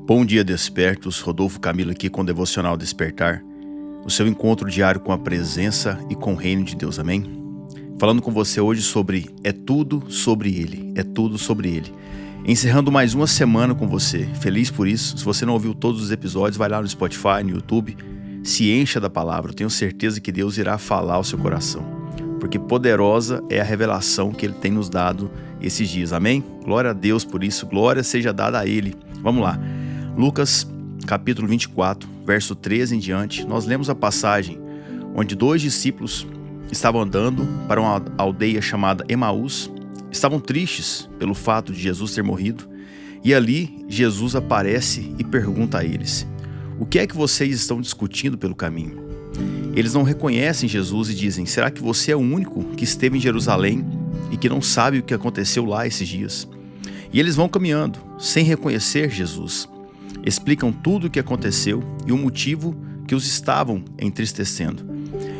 Bom dia, despertos. Rodolfo Camilo aqui com o Devocional Despertar, o seu encontro diário com a presença e com o reino de Deus, amém? Falando com você hoje sobre É Tudo Sobre Ele, é tudo sobre Ele. Encerrando mais uma semana com você, feliz por isso. Se você não ouviu todos os episódios, vai lá no Spotify, no YouTube, se encha da palavra. Eu tenho certeza que Deus irá falar ao seu coração, porque poderosa é a revelação que Ele tem nos dado esses dias, amém? Glória a Deus por isso, glória seja dada a Ele. Vamos lá. Lucas, capítulo 24, verso 13 em diante, nós lemos a passagem onde 2 discípulos estavam andando para uma aldeia chamada Emaús, estavam tristes pelo fato de Jesus ter morrido, e ali Jesus aparece e pergunta a eles: o que é que vocês estão discutindo pelo caminho? Eles não reconhecem Jesus e dizem: será que você é o único que esteve em Jerusalém e que não sabe o que aconteceu lá esses dias? E eles vão caminhando, sem reconhecer Jesus. Explicam tudo o que aconteceu e o motivo que os estavam entristecendo.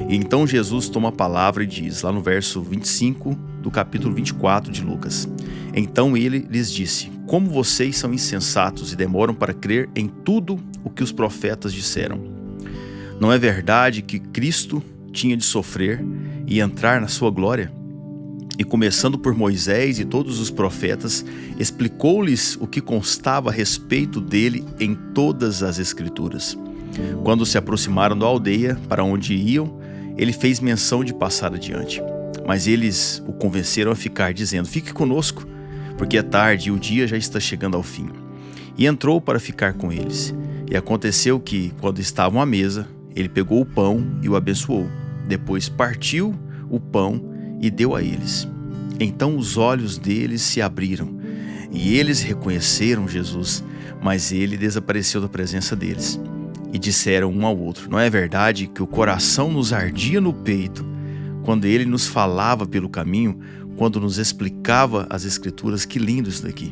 E então Jesus toma a palavra e diz, lá no verso 25 do capítulo 24 de Lucas: então ele lhes disse: como vocês são insensatos e demoram para crer em tudo o que os profetas disseram. Não é verdade que Cristo tinha de sofrer e entrar na sua glória? E começando por Moisés e todos os profetas, explicou-lhes o que constava a respeito dele em todas as Escrituras. Quando se aproximaram da aldeia para onde iam, ele fez menção de passar adiante. Mas eles o convenceram a ficar, dizendo: fique conosco, porque é tarde e o dia já está chegando ao fim. E entrou para ficar com eles. E aconteceu que, quando estavam à mesa, ele pegou o pão e o abençoou. Depois partiu o pão e deu a eles. Então os olhos deles se abriram e eles reconheceram Jesus, mas ele desapareceu da presença deles. E disseram um ao outro: não é verdade que o coração nos ardia no peito quando ele nos falava pelo caminho, quando nos explicava as Escrituras? Que lindo isso daqui.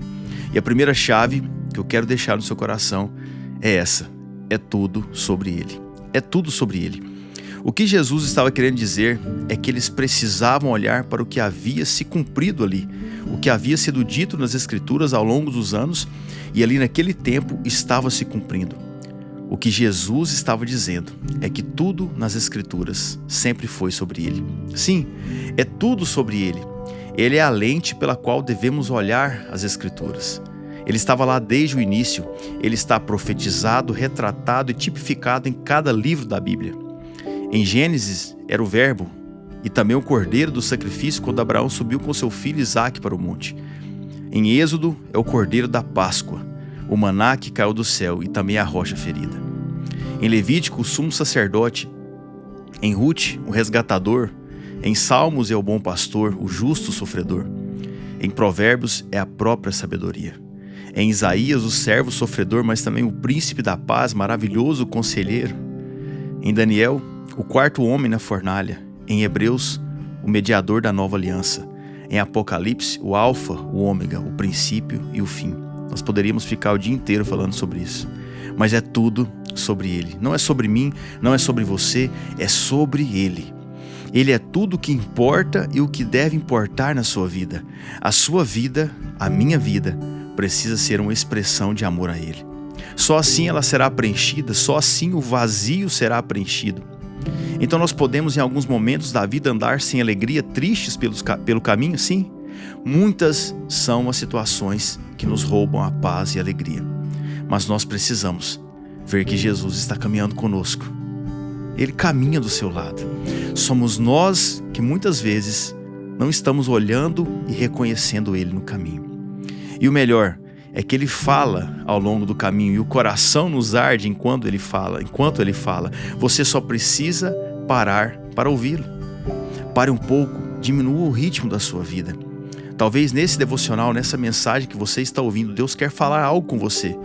E a primeira chave que eu quero deixar no seu coração é essa: é tudo sobre ele. É tudo sobre ele. O que Jesus estava querendo dizer é que eles precisavam olhar para o que havia se cumprido ali, o que havia sido dito nas Escrituras ao longo dos anos, e ali naquele tempo estava se cumprindo. O que Jesus estava dizendo é que tudo nas Escrituras sempre foi sobre ele. Sim, é tudo sobre ele. Ele é a lente pela qual devemos olhar as Escrituras. Ele estava lá desde o início, ele está profetizado, retratado e tipificado em cada livro da Bíblia. Em Gênesis era o verbo e também o cordeiro do sacrifício quando Abraão subiu com seu filho Isaque para o monte. Em Êxodo é o cordeiro da Páscoa, o maná que caiu do céu e também a rocha ferida. Em Levítico, o sumo sacerdote. Em Rute, o resgatador. Em Salmos é o bom pastor, o justo sofredor. Em Provérbios é a própria sabedoria. Em Isaías, o servo sofredor, mas também o príncipe da paz, maravilhoso conselheiro. Em Daniel, o quarto homem na fornalha. Em Hebreus, o mediador da nova aliança. Em Apocalipse, o alfa, o ômega, o princípio e o fim. Nós poderíamos ficar o dia inteiro falando sobre isso, mas é tudo sobre ele. Não é sobre mim, não é sobre você, é sobre ele. Ele é tudo o que importa e o que deve importar na sua vida. A sua vida, a minha vida, precisa ser uma expressão de amor a ele. Só assim ela será preenchida, só assim o vazio será preenchido. Então nós podemos em alguns momentos da vida andar sem alegria, tristes pelo caminho, sim. Muitas são as situações que nos roubam a paz e a alegria. Mas nós precisamos ver que Jesus está caminhando conosco. Ele caminha do seu lado. Somos nós que muitas vezes não estamos olhando e reconhecendo Ele no caminho. E o melhor é que Ele fala ao longo do caminho e o coração nos arde enquanto Ele fala. Você só precisa parar para ouvi-lo. Pare um pouco, diminua o ritmo da sua vida. Talvez nesse devocional, nessa mensagem que você está ouvindo, Deus quer falar algo com você.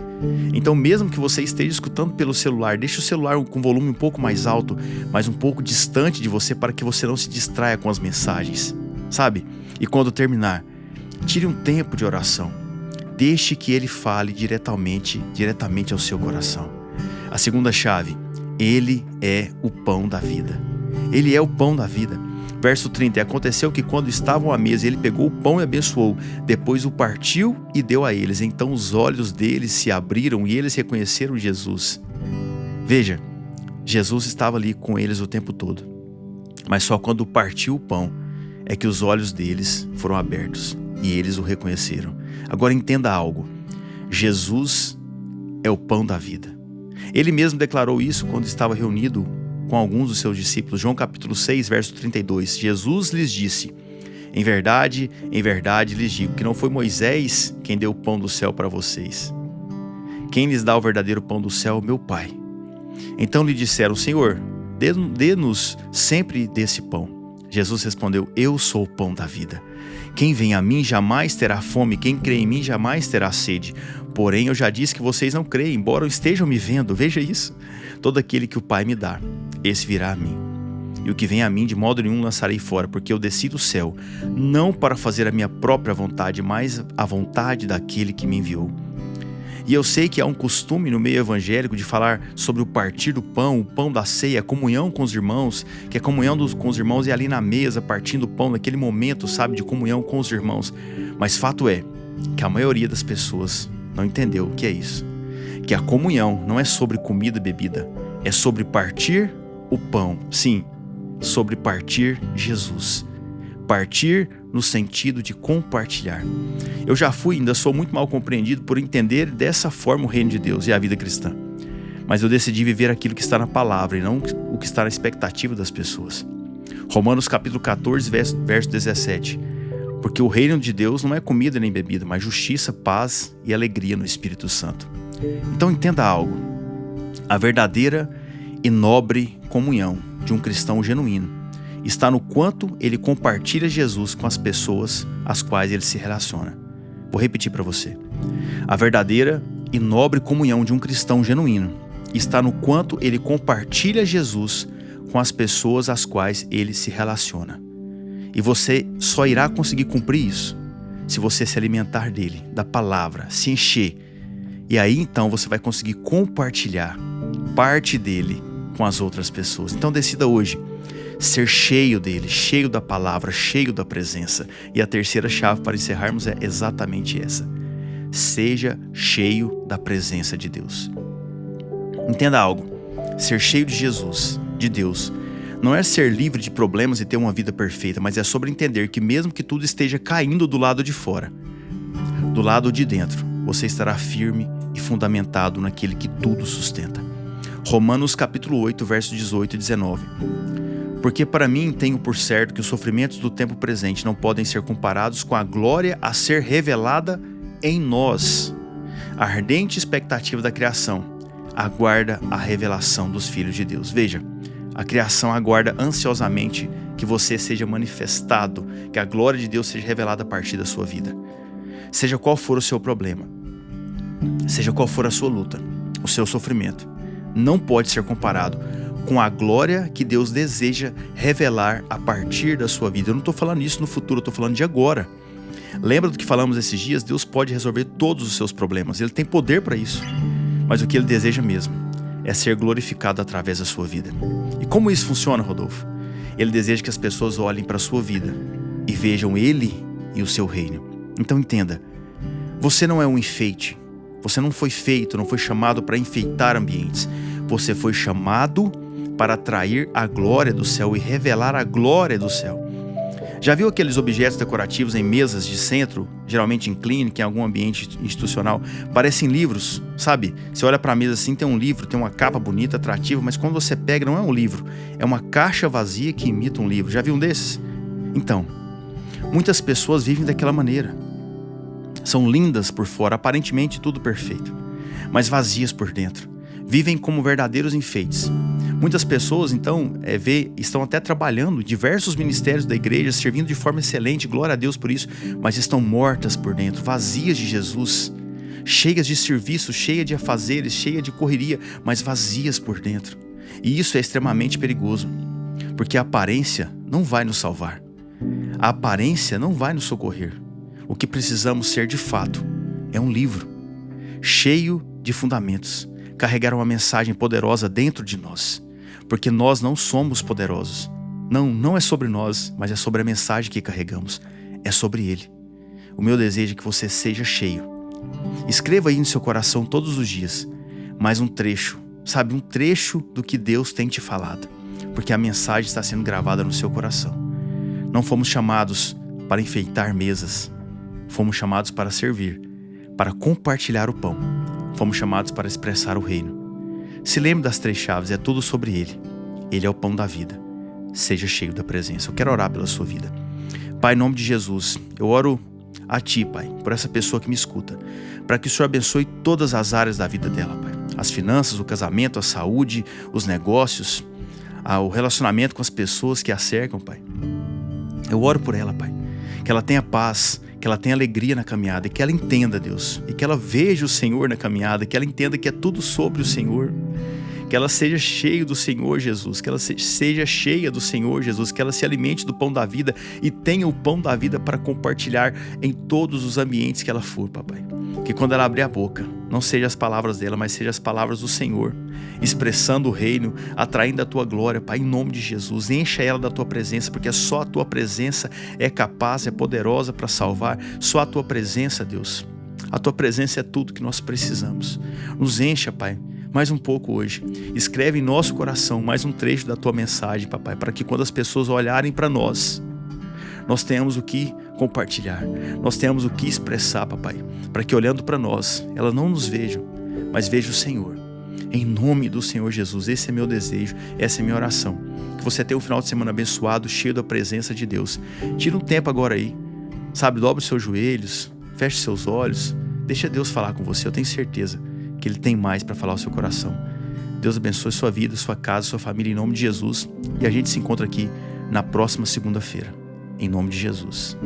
Então mesmo que você esteja escutando pelo celular, deixe o celular com volume um pouco mais alto, mas um pouco distante de você, para que você não se distraia com as mensagens, sabe? E quando terminar, tire um tempo de oração. Deixe que Ele fale diretamente ao seu coração. A segunda chave: Ele é o pão da vida. Ele é o pão da vida. Verso 30, e aconteceu que quando estavam à mesa, ele pegou o pão e abençoou, depois o partiu e deu a eles. Então os olhos deles se abriram e eles reconheceram Jesus. Veja, Jesus estava ali com eles o tempo todo, mas só quando partiu o pão é que os olhos deles foram abertos e eles o reconheceram. Agora entenda algo, Jesus é o pão da vida. Ele mesmo declarou isso quando estava reunido com alguns dos seus discípulos. João capítulo 6, verso 32. Jesus lhes disse, em verdade lhes digo, que não foi Moisés quem deu o pão do céu para vocês. Quem lhes dá o verdadeiro pão do céu é meu Pai. Então lhe disseram, Senhor, dê-nos sempre desse pão. Jesus respondeu, eu sou o pão da vida. Quem vem a mim jamais terá fome, quem crê em mim jamais terá sede. Porém, eu já disse que vocês não creem, embora estejam me vendo. Veja isso. Todo aquele que o Pai me dá, esse virá a mim. E o que vem a mim, de modo nenhum lançarei fora, porque eu desci do céu, não para fazer a minha própria vontade, mas a vontade daquele que me enviou. E eu sei que há um costume no meio evangélico de falar sobre o partir do pão, o pão da ceia, a comunhão com os irmãos, que a comunhão com os irmãos é ali na mesa, partindo o pão, naquele momento, sabe, de comunhão com os irmãos. Mas fato é que a maioria das pessoas não entendeu o que é isso. Que a comunhão não é sobre comida e bebida, é sobre partir o pão. Sim, sobre partir Jesus. Partir no sentido de compartilhar. Eu já fui, ainda sou muito mal compreendido por entender dessa forma o reino de Deus e a vida cristã. Mas eu decidi viver aquilo que está na palavra e não o que está na expectativa das pessoas. Romanos capítulo 14, verso 17. Porque o reino de Deus não é comida nem bebida, mas justiça, paz e alegria no Espírito Santo. Então entenda algo. A verdadeira e nobre comunhão de um cristão genuíno está no quanto ele compartilha Jesus com as pessoas às quais ele se relaciona. Vou repetir para você. A verdadeira e nobre comunhão de um cristão genuíno está no quanto ele compartilha Jesus com as pessoas às quais ele se relaciona. E você só irá conseguir cumprir isso se você se alimentar dele, da palavra, se encher. E aí então você vai conseguir compartilhar parte dele com as outras pessoas. Então decida hoje ser cheio dele, cheio da palavra, cheio da presença. E a terceira chave para encerrarmos é exatamente essa. Seja cheio da presença de Deus. Entenda algo. Ser cheio de Jesus, de Deus, não é ser livre de problemas e ter uma vida perfeita, mas é sobre entender que mesmo que tudo esteja caindo do lado de fora, do lado de dentro, você estará firme e fundamentado naquele que tudo sustenta. Romanos capítulo 8, versos 18 e 19. Porque para mim tenho por certo que os sofrimentos do tempo presente não podem ser comparados com a glória a ser revelada em nós. A ardente expectativa da criação aguarda a revelação dos filhos de Deus. Veja, a criação aguarda ansiosamente que você seja manifestado, que a glória de Deus seja revelada a partir da sua vida. Seja qual for o seu problema, seja qual for a sua luta, o seu sofrimento, não pode ser comparado com a glória que Deus deseja revelar a partir da sua vida. Eu não estou falando isso no futuro, eu estou falando de agora. Lembra do que falamos esses dias? Deus pode resolver todos os seus problemas, Ele tem poder para isso. Mas o que Ele deseja mesmo é ser glorificado através da sua vida. E como isso funciona, Rodolfo? Ele deseja que as pessoas olhem para a sua vida e vejam Ele e o seu reino. Então entenda, você não é um enfeite. Você não foi feito, não foi chamado para enfeitar ambientes. Você foi chamado para atrair a glória do céu e revelar a glória do céu. Já viu aqueles objetos decorativos em mesas de centro, geralmente em clínica, em algum ambiente institucional? Parecem livros, sabe? Você olha para a mesa assim, tem um livro, tem uma capa bonita, atrativa, mas quando você pega não é um livro, é uma caixa vazia que imita um livro. Já viu um desses? Então, muitas pessoas vivem daquela maneira. São lindas por fora, aparentemente tudo perfeito, mas vazias por dentro. Vivem como verdadeiros enfeites. Muitas pessoas, então, estão até trabalhando em diversos ministérios da igreja, servindo de forma excelente, glória a Deus por isso, mas estão mortas por dentro, vazias de Jesus, cheias de serviço, cheias de afazeres, cheias de correria, mas vazias por dentro. E isso é extremamente perigoso, porque a aparência não vai nos salvar. A aparência não vai nos socorrer. O que precisamos ser de fato é um livro cheio de fundamentos, carregar uma mensagem poderosa dentro de nós, porque nós não somos poderosos, Não é sobre nós, mas é sobre a mensagem que carregamos. É sobre Ele. O meu desejo é que você seja cheio. Escreva aí no seu coração todos os dias mais um trecho, sabe? Um trecho do que Deus tem te falado. Porque a mensagem está sendo gravada no seu coração. Não fomos chamados para enfeitar mesas. Fomos chamados para servir, para compartilhar o pão. Fomos chamados para expressar o reino. Se lembre das 3 chaves, é tudo sobre Ele. Ele é o pão da vida. Seja cheio da presença. Eu quero orar pela sua vida. Pai, em nome de Jesus, eu oro a Ti, Pai, por essa pessoa que me escuta, para que o Senhor abençoe todas as áreas da vida dela, Pai. As finanças, o casamento, a saúde, os negócios, o relacionamento com as pessoas que a cercam, Pai. Eu oro por ela, Pai, que ela tenha paz, que ela tenha alegria na caminhada, e que ela entenda, Deus, e que ela veja o Senhor na caminhada, que ela entenda que é tudo sobre o Senhor. Que ela seja cheia do Senhor Jesus, que ela seja cheia do Senhor Jesus, que ela se alimente do pão da vida e tenha o pão da vida para compartilhar em todos os ambientes que ela for, papai. Que quando ela abrir a boca, não sejam as palavras dela, mas sejam as palavras do Senhor, expressando o reino, atraindo a tua glória, Pai, em nome de Jesus. Encha ela da tua presença, porque só a tua presença é capaz, é poderosa para salvar. Só a tua presença, Deus. A tua presença é tudo que nós precisamos. Nos encha, Pai, mais um pouco hoje. Escreve em nosso coração mais um trecho da tua mensagem, papai, para que quando as pessoas olharem para nós tenhamos o que compartilhar, nós tenhamos o que expressar, papai, para que olhando para nós, elas não nos vejam, mas vejam o Senhor. Em nome do Senhor Jesus, esse é meu desejo, essa é minha oração. Que você tenha um final de semana abençoado, cheio da presença de Deus. Tira um tempo agora aí, sabe, dobre os seus joelhos, feche seus olhos, deixa Deus falar com você. Eu tenho certeza que Ele tem mais para falar ao seu coração. Deus abençoe sua vida, sua casa, sua família, em nome de Jesus. E a gente se encontra aqui na próxima segunda-feira. Em nome de Jesus.